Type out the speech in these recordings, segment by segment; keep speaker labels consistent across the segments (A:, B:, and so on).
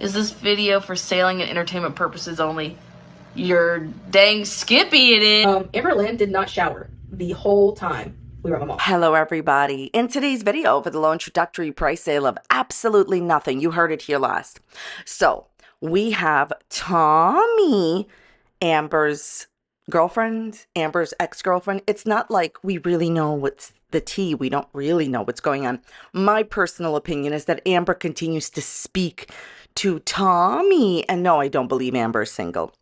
A: Is this video for sailing and entertainment purposes only? You're dang skippy it is.
B: Amber Lynn did not shower the whole time we were at the mall.
C: Hello everybody. In today's video for the low introductory price sale of absolutely nothing, you heard it here last. So we have Tommy, Amber's girlfriend, Amber's ex-girlfriend. It's not like we really know what's the tea. We don't really know what's going on. My personal opinion is that Amber continues to speak to Tommy. And no, I don't believe Amber is single.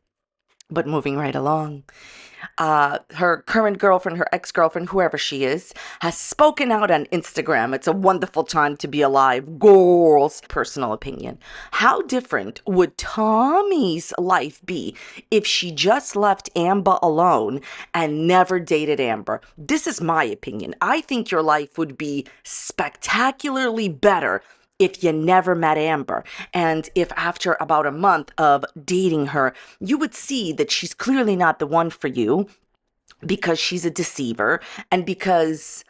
C: But moving right along. Her current girlfriend, her ex-girlfriend, whoever she is, has spoken out on Instagram. It's a wonderful time to be alive. Girls, personal opinion. How different would Tommy's life be if she just left Amber alone and never dated Amber? This is my opinion. I think your life would be spectacularly better if you never met Amber, and if after about a month of dating her, you would see that she's clearly not the one for you because she's a deceiver and because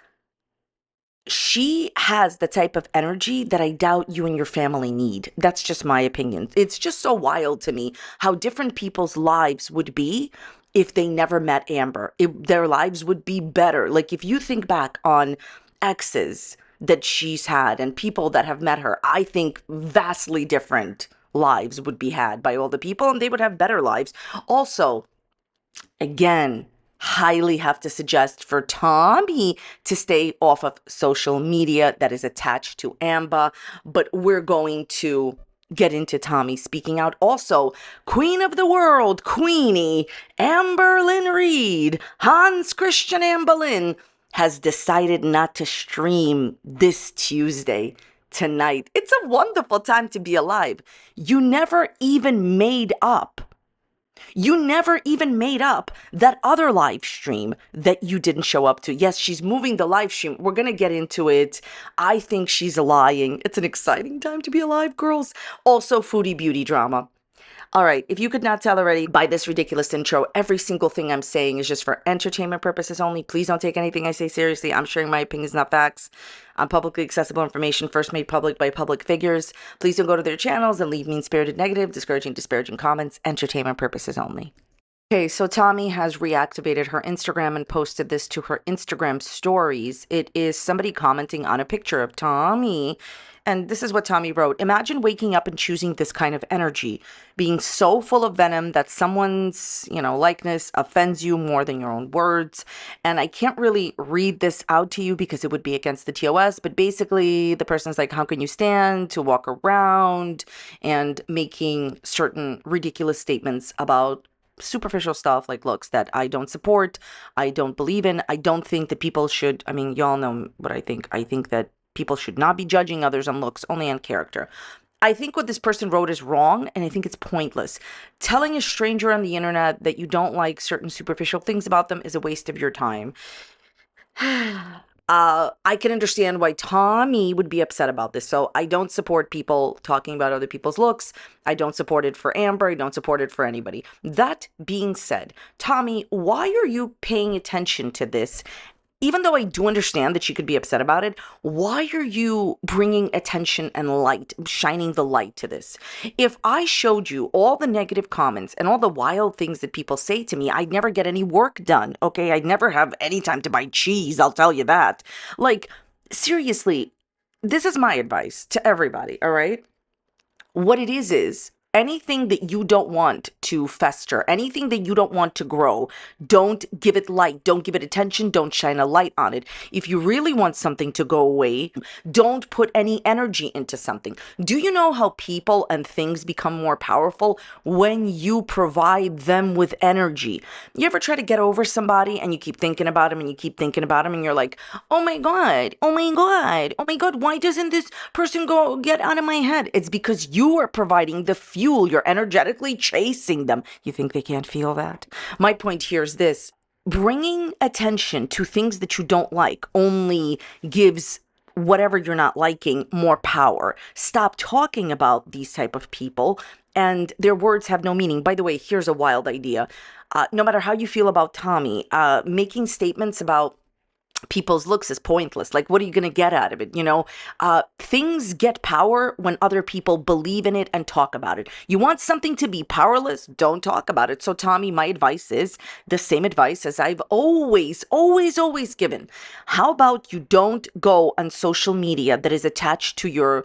C: she has the type of energy that I doubt you and your family need. That's just my opinion. It's just so wild to me how different people's lives would be if they never met Amber. Their lives would be better. Like if you think back on exes that she's had and people that have met her, I think vastly different lives would be had by all the people and they would have better lives. Also, again, highly have to suggest for Tommy to stay off of social media that is attached to Amber, but we're going to get into Tommy speaking out. Also, Queen of the World, Queenie, Amber Lynn Reed, Hans Christian Amber Lynn, has decided not to stream this Tuesday tonight. It's a wonderful time to be alive. You never even made up that other live stream that you didn't show up to. Yes, she's moving the live stream. We're going to get into it. I think she's lying. It's an exciting time to be alive, girls. Also, foodie beauty drama. All right, if you could not tell already by this ridiculous intro, every single thing I'm saying is just for entertainment purposes only. Please don't take anything I say seriously. I'm sharing my opinions, not facts. I'm publicly accessible information first made public by public figures. Please don't go to their channels and leave mean-spirited, negative, disparaging comments. Entertainment purposes only. Okay, so Tommy has reactivated her Instagram and posted this to her Instagram stories. It is somebody commenting on a picture of Tommy. And this is what Tommy wrote. Imagine waking up and choosing this kind of energy, being so full of venom that someone's, likeness offends you more than your own words. And I can't really read this out to you because it would be against the TOS. But basically, the person's like, how can you stand to walk around and making certain ridiculous statements about superficial stuff like looks that I don't support, I don't believe in. I don't think that people should, y'all know what I think. I think that people should not be judging others on looks, only on character. I think what this person wrote is wrong, and I think it's pointless. Telling a stranger on the internet that you don't like certain superficial things about them is a waste of your time. I can understand why Tommy would be upset about this. So I don't support people talking about other people's looks. I don't support it for Amber. I don't support it for anybody. That being said, Tommy, why are you paying attention to this? Even though I do understand that she could be upset about it, why are you bringing attention and light, shining the light to this? If I showed you all the negative comments and all the wild things that people say to me, I'd never get any work done, okay? I'd never have any time to buy cheese, I'll tell you that. Like, seriously, this is my advice to everybody, all right? What it is anything that you don't want to fester, anything that you don't want to grow, don't give it light, don't give it attention, don't shine a light on it. If you really want something to go away, don't put any energy into something. Do you know how people and things become more powerful? When you provide them with energy. You ever try to get over somebody and you keep thinking about them and you keep thinking about them and you're like, oh my God, oh my God, oh my God, why doesn't this person get out of my head? It's because you are providing the fuel. You're energetically chasing them. You think they can't feel that? My point here is this. Bringing attention to things that you don't like only gives whatever you're not liking more power. Stop talking about these type of people and their words have no meaning. By the way, here's a wild idea. No matter how you feel about Tommy, making statements about people's looks is pointless. Like, what are you going to get out of it? Things get power when other people believe in it and talk about it. You want something to be powerless? Don't talk about it. So, Tommy, my advice is the same advice as I've always given. How about you don't go on social media that is attached to your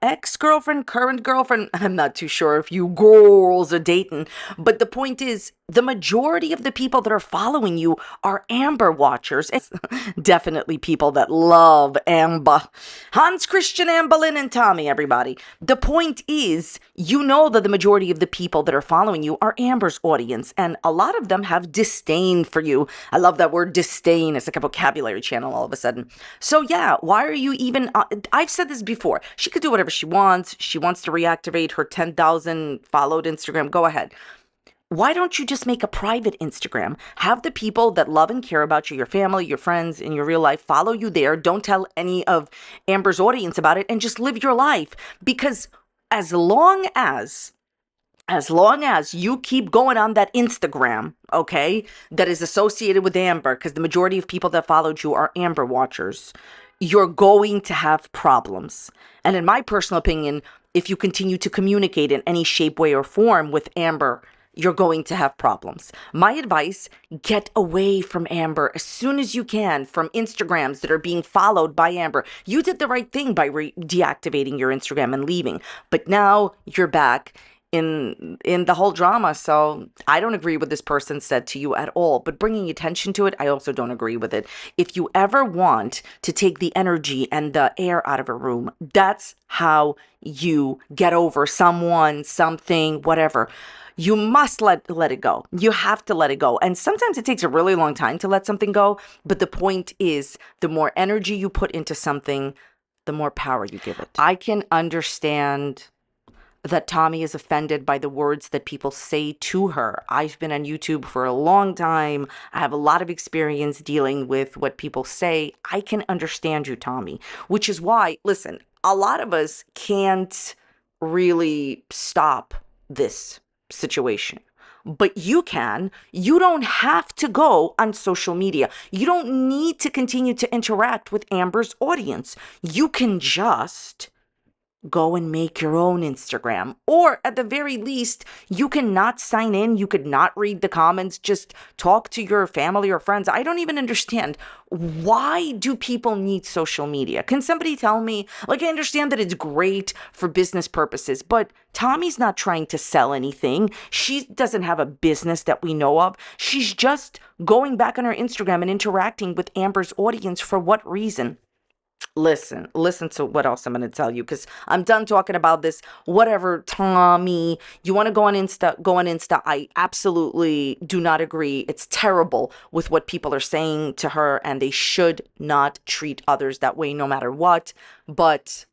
C: ex-girlfriend, current girlfriend? I'm not too sure if you girls are dating, but the point is, the majority of the people that are following you are Amber watchers. It's definitely people that love Amber. Hans Christian, Anne Boleyn, and Tommy, everybody. The point is, you know that the majority of the people that are following you are Amber's audience, and a lot of them have disdain for you. I love that word disdain. It's like a vocabulary channel all of a sudden. So yeah, why are you even... I've said this before. She could do whatever she wants. She wants to reactivate her 10,000 followed Instagram. Go ahead. Why don't you just make a private Instagram? Have the people that love and care about you, your family, your friends, in your real life, follow you there. Don't tell any of Amber's audience about it and just live your life. Because as long as you keep going on that Instagram, okay, that is associated with Amber, because the majority of people that followed you are Amber watchers, you're going to have problems. And in my personal opinion, if you continue to communicate in any shape, way, or form with Amber, you're going to have problems. My advice, get away from Amber as soon as you can, from Instagrams that are being followed by Amber. You did the right thing by deactivating your Instagram and leaving, but now you're back in the whole drama. So I don't agree with this person said to you at all, but bringing attention to it, I also don't agree with it. If you ever want to take the energy and the air out of a room, that's how you get over someone, something, whatever. You must let it go. You have to let it go. And sometimes it takes a really long time to let something go. But the point is, the more energy you put into something, the more power you give it. I can understand that Tommy is offended by the words that people say to her. I've been on YouTube for a long time. I have a lot of experience dealing with what people say. I can understand you, Tommy, which is why, listen, a lot of us can't really stop this situation. But you can. You don't have to go on social media. You don't need to continue to interact with Amber's audience. You can just go and make your own Instagram. Or at the very least, you can not sign in. You could not read the comments. Just talk to your family or friends. I don't even understand. Why do people need social media? Can somebody tell me? Like, I understand that it's great for business purposes, but Tommy's not trying to sell anything. She doesn't have a business that we know of. She's just going back on her Instagram and interacting with Amber's audience. For what reason? Listen to what else I'm going to tell you, because I'm done talking about this. Whatever, Tommy, you want to go on Insta, go on Insta. I absolutely do not agree. It's terrible with what people are saying to her, and they should not treat others that way no matter what. But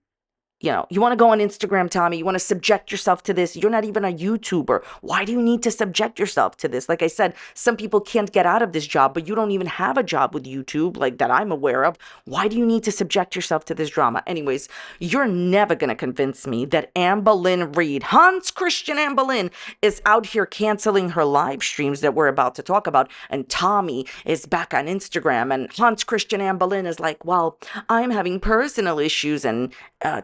C: you want to go on Instagram, Tommy, you want to subject yourself to this. You're not even a YouTuber. Why do you need to subject yourself to this? Like I said, some people can't get out of this job, but you don't even have a job with YouTube, like that I'm aware of. Why do you need to subject yourself to this drama? Anyways, you're never going to convince me that Anne Boleyn Reid, Hans Christian Anne Boleyn, is out here canceling her live streams that we're about to talk about. And Tommy is back on Instagram. And Hans Christian Anne Boleyn is like, well, I'm having personal issues. And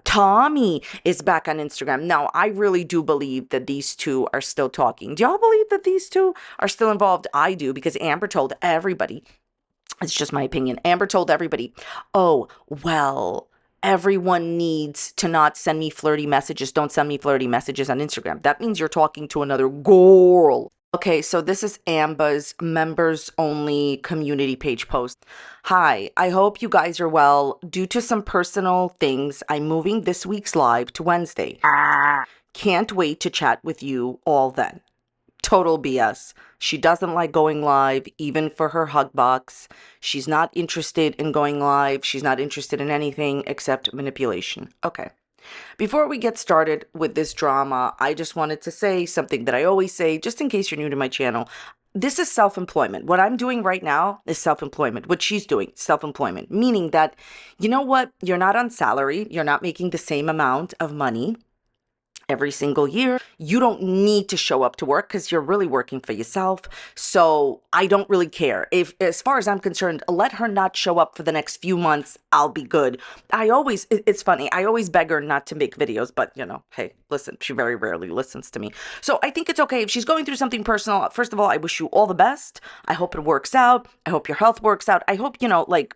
C: Tommy is back on Instagram. Now, I really do believe that these two are still talking. Do y'all believe that these two are still involved? I do, because Amber told everybody, it's just my opinion, Amber told everybody, oh, well, everyone needs to not send me flirty messages. Don't send me flirty messages on Instagram. That means you're talking to another girl. Okay, so this is Amber's members only community page post. Hi, I hope you guys are well. Due to some personal things, I'm moving this week's live to Wednesday. Can't wait to chat with you all then. Total BS. She doesn't like going live, even for her hug box. She's not interested in going live. She's not interested in anything except manipulation. Okay. Before we get started with this drama, I just wanted to say something that I always say, just in case you're new to my channel. This is self-employment. What I'm doing right now is self-employment. What she's doing, self-employment, meaning that, you know what? You're not on salary. You're not making the same amount of money. every single year. You don't need to show up to work because you're really working for yourself. So I don't really care. If, as far as I'm concerned, let her not show up for the next few months. I'll be good. It's funny. I always beg her not to make videos, but hey, listen, she very rarely listens to me. So I think it's okay if she's going through something personal. First of all, I wish you all the best. I hope it works out. I hope your health works out. I hope,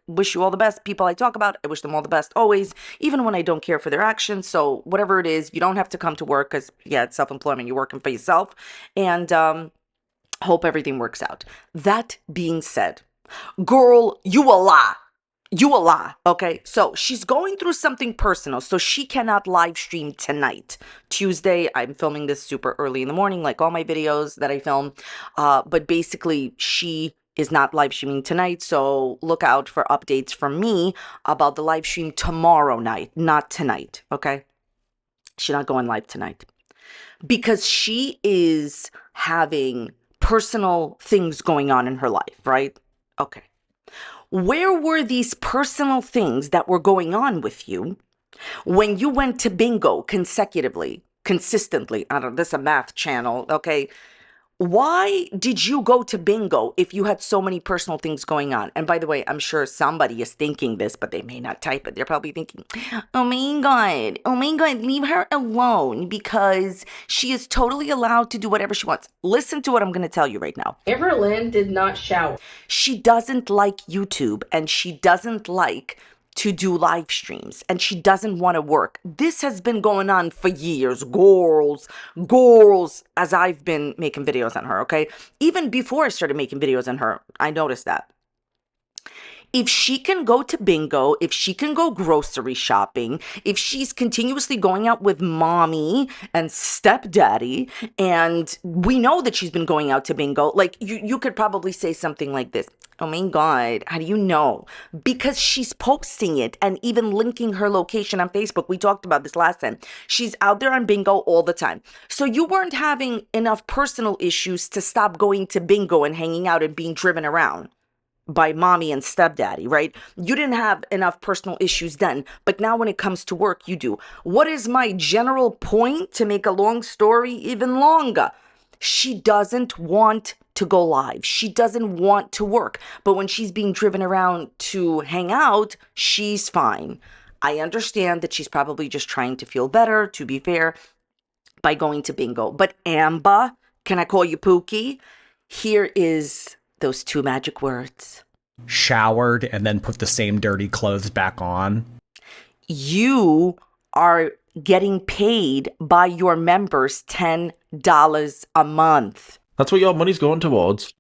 C: wish you all the best. People I talk about, I wish them all the best always, even when I don't care for their actions. So whatever it is, you don't have to come to work because, it's self-employment. You're working for yourself. And hope everything works out. That being said, girl, you a lie. You a lie, okay? So she's going through something personal, so she cannot live stream tonight. Tuesday, I'm filming this super early in the morning, like all my videos that I film. But basically, she is not live streaming tonight, so look out for updates from me about the live stream tomorrow night, not tonight, okay? She's not going live tonight because she is having personal things going on in her life, right? Okay. Where were these personal things that were going on with you when you went to bingo consistently? I don't know, this is a math channel, okay? Why did you go to bingo if you had so many personal things going on? And by the way, I'm sure somebody is thinking this, but they may not type it. They're probably thinking, oh my God, leave her alone because she is totally allowed to do whatever she wants. Listen to what I'm going to tell you right now.
B: Amber Lynn did not shower.
C: She doesn't like YouTube and she doesn't like to do live streams and she doesn't want to work. This has been going on for years, girls, as I've been making videos on her, okay? Even before I started making videos on her, I noticed that. If she can go to bingo, if she can go grocery shopping, if she's continuously going out with mommy and stepdaddy, and we know that she's been going out to bingo, like you could probably say something like this. Oh my God, how do you know? Because she's posting it and even linking her location on Facebook. We talked about this last time. She's out there on bingo all the time. So you weren't having enough personal issues to stop going to bingo and hanging out and being driven around by mommy and stepdaddy, right? You didn't have enough personal issues then, but now when it comes to work, you do. What is my general point, to make a long story even longer? She doesn't want to go live. She doesn't want to work. But when she's being driven around to hang out, she's fine. I understand that she's probably just trying to feel better, to be fair, by going to bingo. But Amber, can I call you Pookie? Here is those two magic words.
D: Showered and then put the same dirty clothes back on.
C: You are getting paid by your members $10 a month.
E: That's what your money's going towards,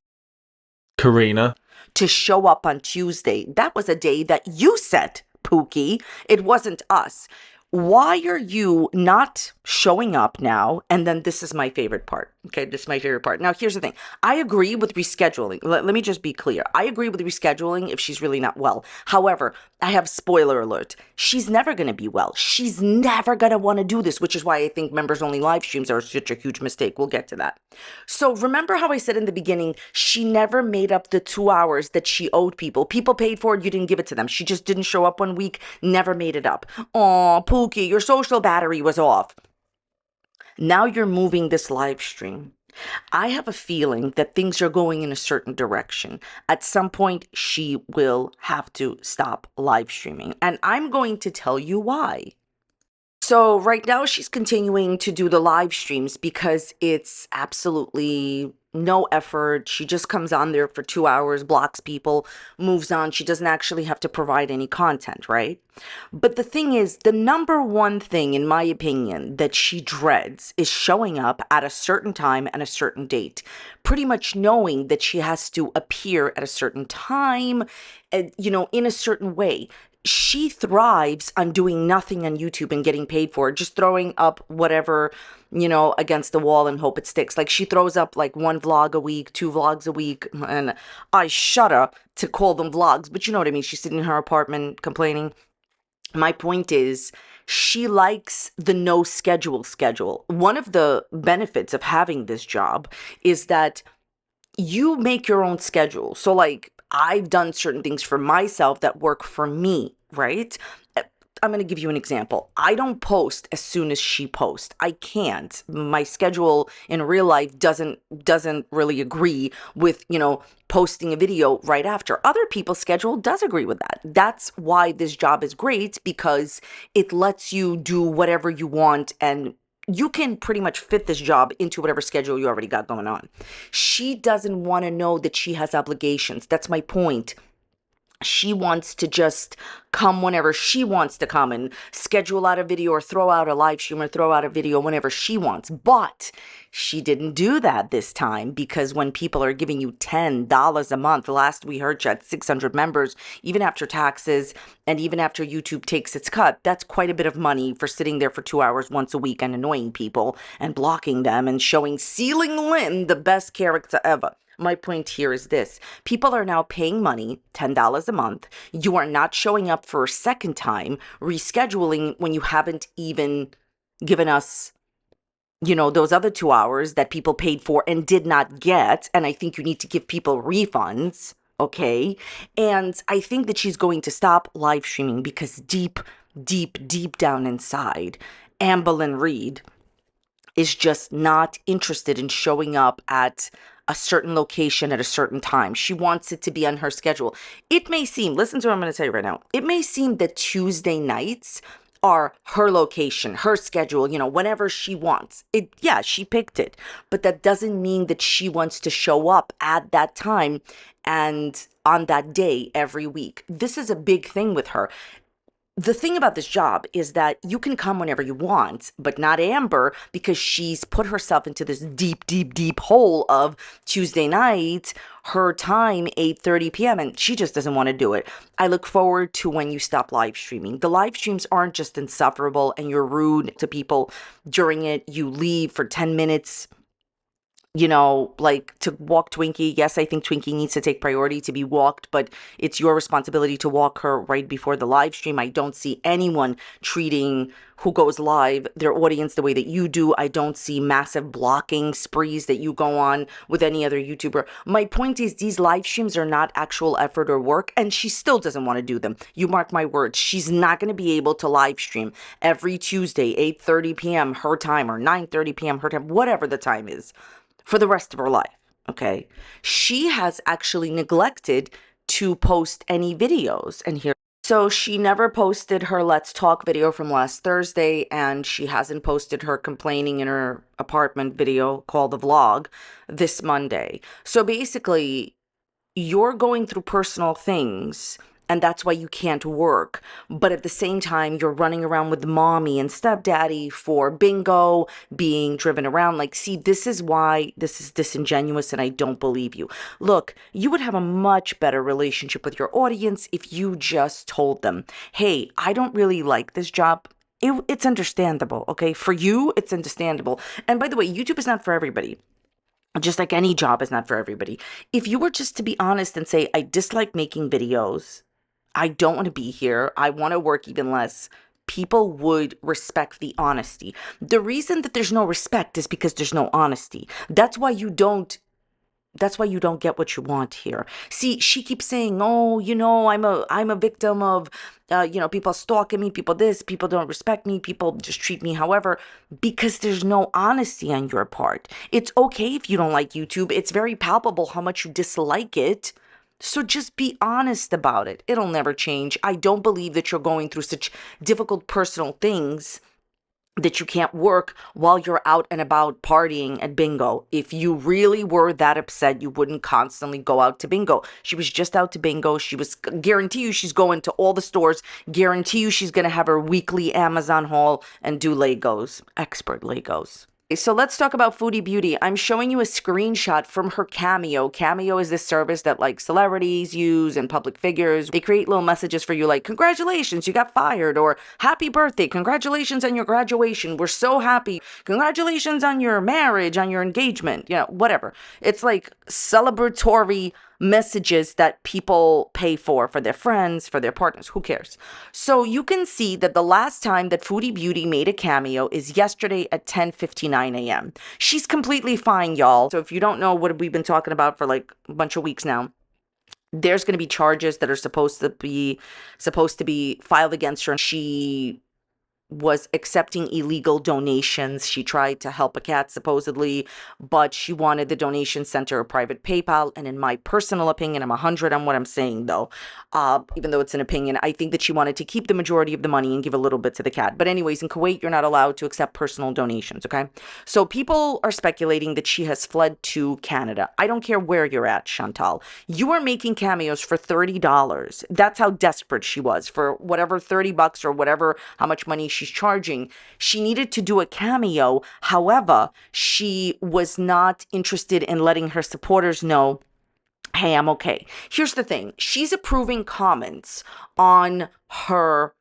E: Karina.
C: To show up on Tuesday. That was a day that you set, Pookie. It wasn't us. Why are you not showing up now? And then this is my favorite part. Okay, this is my favorite part. Now, here's the thing. I agree with rescheduling. Let me just be clear. I agree with rescheduling if she's really not well. However, I have spoiler alert. She's never going to be well. She's never going to want to do this, which is why I think members-only live streams are such a huge mistake. We'll get to that. So remember how I said in the beginning, she never made up the 2 hours that she owed people. People paid for it. You didn't give it to them. She just didn't show up one week, never made it up. Aw, Pookie, your social battery was off. Now you're moving this live stream. I have a feeling that things are going in a certain direction. At some point, she will have to stop live streaming. And I'm going to tell you why. So right now she's continuing to do the live streams because it's absolutely no effort. She just comes on there for 2 hours, blocks people, moves on. She doesn't actually have to provide any content, right? But the thing is, the number one thing, in my opinion, that she dreads is showing up at a certain time and a certain date, pretty much knowing that she has to appear at a certain time, in a certain way. She thrives on doing nothing on YouTube and getting paid for it, just throwing up whatever, against the wall and hope it sticks. Like she throws up like 1 vlog a week, 2 vlogs a week, and I shudder to call them vlogs, but you know what I mean? She's sitting in her apartment complaining. My point is, she likes the no schedule. One of the benefits of having this job is that you make your own schedule. So like, I've done certain things for myself that work for me, right? I'm going to give you an example. I don't post as soon as she posts. I can't. My schedule in real life doesn't really agree with, posting a video right after. Other people's schedule does agree with that. That's why this job is great, because it lets you do whatever you want, and you can pretty much fit this job into whatever schedule you already got going on. She doesn't want to know that she has obligations. That's my point. She wants to just come whenever she wants to come and schedule out a video or throw out a live stream or throw out a video whenever she wants. But she didn't do that this time, because when people are giving you $10 a month, last we heard she had 600 members, even after taxes and even after YouTube takes its cut, that's quite a bit of money for sitting there for 2 hours once a week and annoying people and blocking them and showing Ceiling Lynn the best character ever. My point here is this. People are now paying money, $10 a month. You are not showing up for a second time, rescheduling when you haven't even given us, those other 2 hours that people paid for and did not get. And I think you need to give people refunds, okay? And I think that she's going to stop live streaming, because deep, deep, deep down inside, Amberlyn Reed is just not interested in showing up at a certain location at a certain time. She wants it to be on her schedule. It may seem, listen to what I'm going to tell you right now. It may seem that Tuesday nights are her location, her schedule, whenever she wants. She picked it. But that doesn't mean that she wants to show up at that time and on that day every week. This is a big thing with her. The thing about this job is that you can come whenever you want, but not Amber, because she's put herself into this deep, deep, deep hole of Tuesday night, her time, 8:30 p.m., and she just doesn't want to do it. I look forward to when you stop live streaming. The live streams aren't just insufferable and you're rude to people during it. You leave for 10 minutes. Like to walk Twinkie. Yes, I think Twinkie needs to take priority to be walked, but it's your responsibility to walk her right before the live stream. I don't see anyone treating who goes live, their audience, the way that you do. I don't see massive blocking sprees that you go on with any other YouTuber. My point is, these live streams are not actual effort or work, and she still doesn't want to do them. You mark my words. She's not going to be able to live stream every Tuesday, 8:30 p.m. her time, or 9:30 p.m. her time, whatever the time is, for the rest of her life, okay? She has actually neglected to post any videos. So she never posted her Let's Talk video from last Thursday, and she hasn't posted her complaining in her apartment video called The Vlog this Monday. So basically, you're going through personal things, and that's why you can't work. But at the same time, you're running around with mommy and stepdaddy for bingo, being driven around. See, this is why this is disingenuous, and I don't believe you. Look, you would have a much better relationship with your audience if you just told them, hey, I don't really like this job. It's understandable, okay? For you, it's understandable. And by the way, YouTube is not for everybody. Just like any job is not for everybody. If you were just to be honest and say, I dislike making videos, I don't want to be here, I want to work even less, people would respect the honesty. The reason that there's no respect is because there's no honesty. That's why you don't get what you want here. See, she keeps saying, oh, I'm a victim of, people stalking me, people don't respect me, people just treat me however, because there's no honesty on your part. It's okay if you don't like YouTube. It's very palpable how much you dislike it. So just be honest about it. It'll never change. I don't believe that you're going through such difficult personal things that you can't work while you're out and about partying at bingo. If you really were that upset, you wouldn't constantly go out to bingo. She was just out to bingo. Guarantee you she's going to all the stores. Guarantee you she's going to have her weekly Amazon haul and do Legos, expert Legos. So let's talk about Foodie Beauty. I'm showing you a screenshot from her Cameo. Cameo is this service that celebrities use and public figures. They create little messages for you like, congratulations, you got fired, or happy birthday, congratulations on your graduation, we're so happy, congratulations on your marriage, on your engagement, whatever. It's like celebratory messages that people pay for their friends, for their partners, who cares? So you can see that the last time that Foodie Beauty made a cameo is yesterday at 10:59 a.m. She's completely fine, y'all. So if you don't know what we've been talking about for a bunch of weeks now, there's going to be charges that are supposed to be filed against her. And she was accepting illegal donations. She tried to help a cat supposedly, but she wanted the donation sent to her private PayPal. And in my personal opinion, I'm 100 on what I'm saying though. Even though it's an opinion, I think that she wanted to keep the majority of the money and give a little bit to the cat. But anyways, in Kuwait, you're not allowed to accept personal donations, okay? So people are speculating that she has fled to Canada. I don't care where you're at, Chantal. You are making cameos for $30. That's how desperate she was for whatever $30 or whatever, how much money she's charging. She needed to do a cameo. However, she was not interested in letting her supporters know, hey, I'm okay. Here's the thing. She's approving comments on her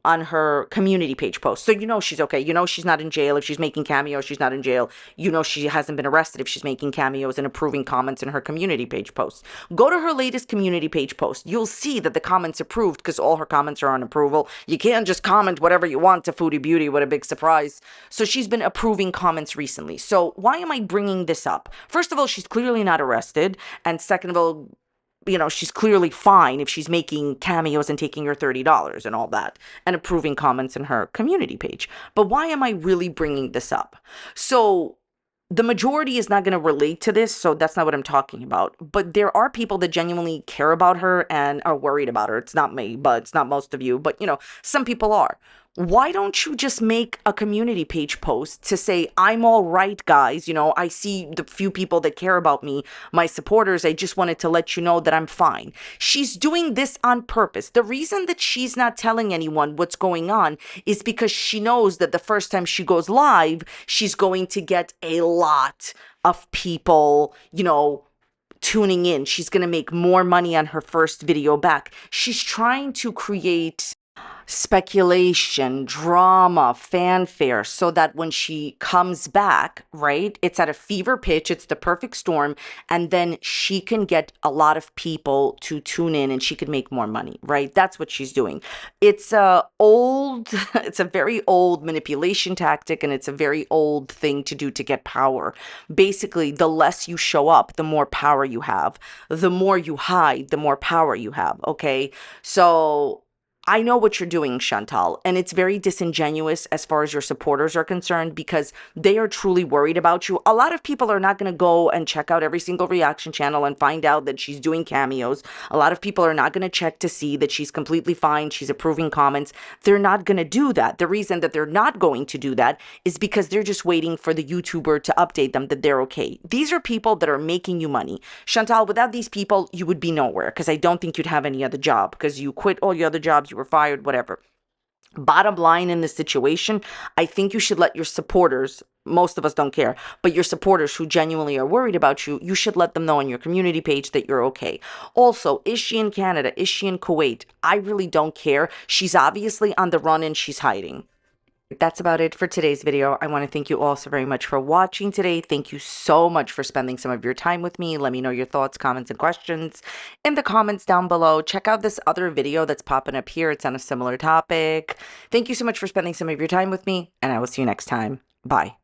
C: on her community page post. So she's okay. She's not in jail. If she's making cameos, she's not in jail. She hasn't been arrested if she's making cameos and approving comments in her community page posts. Go to her latest community page post. You'll see that the comments approved because all her comments are on approval. You can't just comment whatever you want to Foodie Beauty. What a big surprise. So she's been approving comments recently. So why am I bringing this up? First of all, she's clearly not arrested. And second of all, she's clearly fine if she's making cameos and taking her $30 and all that and approving comments in her community page. But why am I really bringing this up? So the majority is not going to relate to this, so that's not what I'm talking about. But there are people that genuinely care about her and are worried about her. It's not me, but it's not most of you. But, some people are. Why don't you just make a community page post to say, I'm all right, guys. I see the few people that care about me, my supporters. I just wanted to let you know that I'm fine. She's doing this on purpose. The reason that she's not telling anyone what's going on is because she knows that the first time she goes live, she's going to get a lot of people, tuning in. She's going to make more money on her first video back. She's trying to create speculation, drama, fanfare, so that when she comes back, right, it's at a fever pitch, it's the perfect storm, and then she can get a lot of people to tune in and she can make more money, right? That's what she's doing. It's a very old manipulation tactic, and it's a very old thing to do to get power. Basically, the less you show up, the more power you have. The more you hide, the more power you have, okay? So I know what you're doing, Chantal, and it's very disingenuous as far as your supporters are concerned because they are truly worried about you. A lot of people are not going to go and check out every single reaction channel and find out that she's doing cameos. A lot of people are not going to check to see that she's completely fine, she's approving comments. They're not going to do that. The reason that they're not going to do that is because they're just waiting for the YouTuber to update them that they're okay. These are people that are making you money. Chantal, without these people, you would be nowhere because I don't think you'd have any other job because you quit all your other jobs, you were fired, whatever. Bottom line in this situation, I think you should let your supporters, most of us don't care, but your supporters who genuinely are worried about you, you should let them know on your community page that you're okay. Also, is she in Canada? Is she in Kuwait? I really don't care. She's obviously on the run and she's hiding. That's about it for today's video. I want to thank you all so very much for watching today. Thank you so much for spending some of your time with me. Let me know your thoughts, comments, and questions in the comments down below. Check out this other video that's popping up here. It's on a similar topic. Thank you so much for spending some of your time with me, and I will see you next time. Bye.